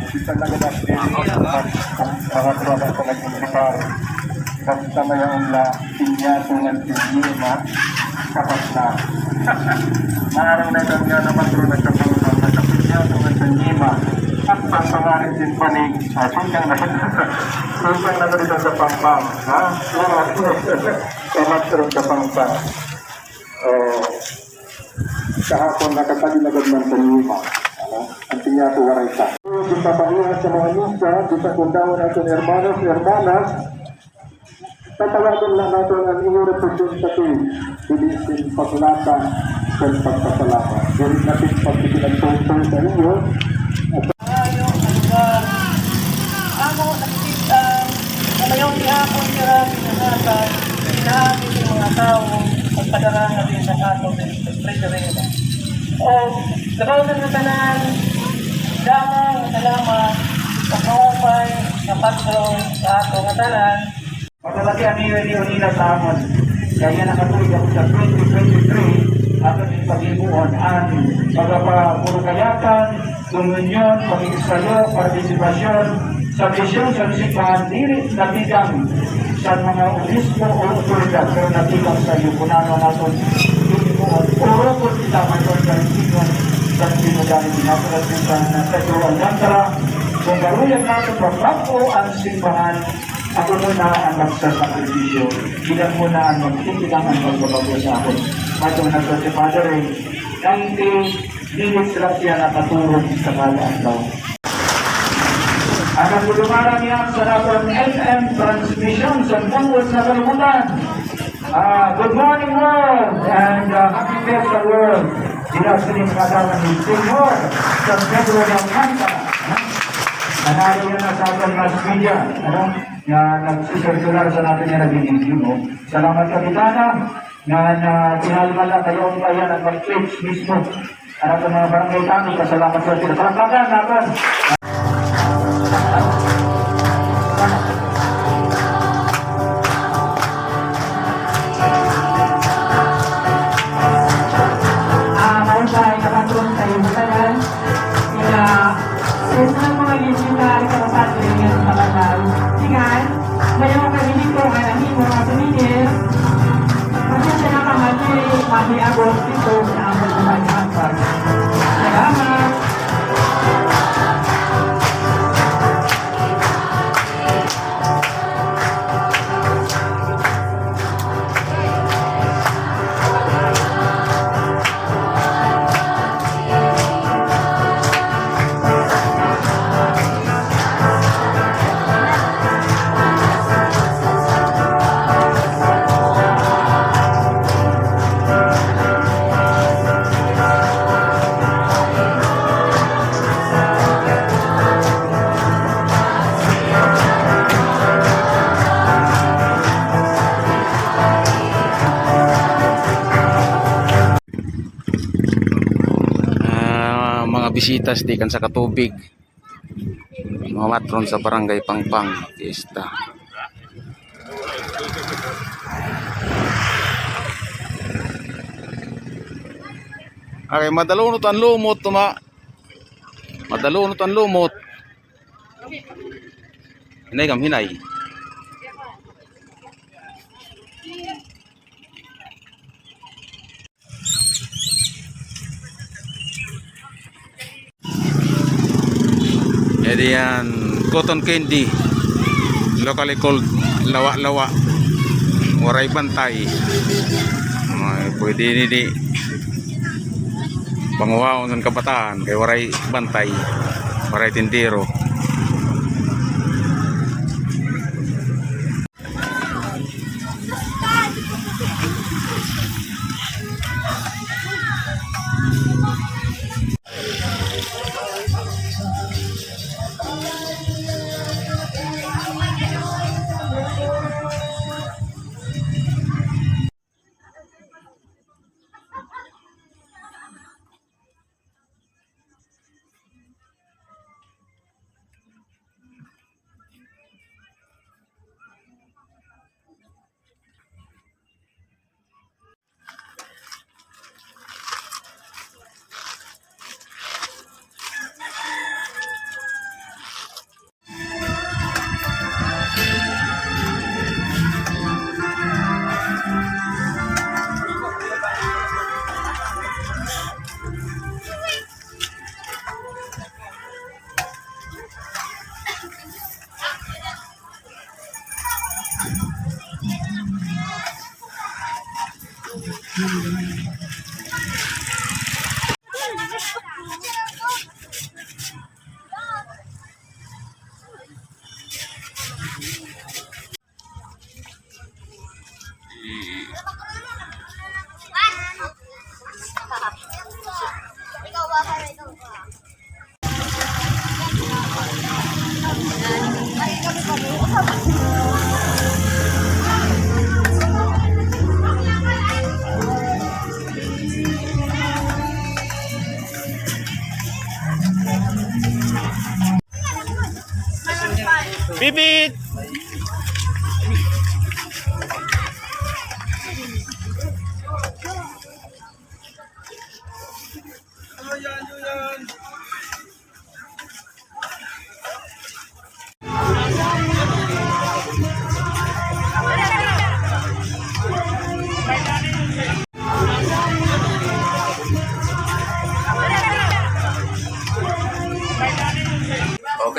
Kita nagdadastin mga product sa nag-impar. Basta mayroon na pinyatungan pinima kapat na. Maaaring na ito nga naman ito nagkapangutang na pinyatungan pinima at pangarin din panig sungkang na dito sa pampang. Kamat sa pampang. Kahapon nakatagilagad ng pinima. Ang pinyato waray ka. Kita pangihan sa mga misa, kita kundawan natin hermanos, hermanas, tatawagan lang natin ang inyong representative, bilisin paglatan dan pagpapalaman. Jadi natin pagpipinagtutol sa inyo. Amo nakikita na mayroong ihapon sila pinahatan, hinahamit yung mga tao at padarang natin sa atong treasury. O, labaw ng tanan, damang salamat sa kaupay, sa patron, sa atong tanan. Pagkalaki ang nila sa amon, kaya nakatuloy ako sa 2023, ato yung pag-ibuon ang pagpapurukayatan, komunyon, pag-iisayo, partisipasyon, sa misyon sa simbahan, dili natigang sa mga obispo o otoridad, pero natigang sa iyo, kunano natin, puro po kita may organization sa sinodali pinatulat na sa Joan Gantara. Kung garuyan natin magbago ang simbahan, ako muna ang magsasakripisyo. Ilan muna ang magtitigang ang pagbabago sa akin. Mato na sa si Father Ray, 90 minutes lang siya nakaturog sa kalaan daw. Ang nagulumaran niya sa rapang FM transmission sa tungkol sa kalimutan. Good morning world and happy Fiesta world. Dinasiling kasama ni Senyor sa Pedro ng Manta. Nanalo yan na sa ating mass media. Na nagsisirkular sa natin yung naging Salamat Kapitana na tinalmala kayo ang bayan at mag-tweets mismo. At ang mga barangay kami, kasalamat sa sila. Palakpakan natin! Masih Agos itu yang berbanyak Selamat. Bisitas di kan sa katubig, mga matron sa barangay Pangpang Fiesta. Okay, madalunot ang lumot tuma. Madalunot ang lumot. Hinay kam hinay. Jadi yan, cotton candy, locally called lawa-lawa, waray bantay. Pwede ini panguwaon ng kabataan kay waray bantay, waray tindero. Ikaw ba? Ikaw ba? Ay, kami pa rin. Bibit!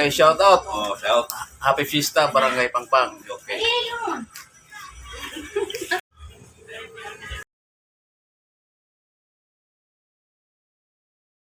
Okay, shout out. Oh, shout. Happy Fiesta, Barangay Pangpang. Okay.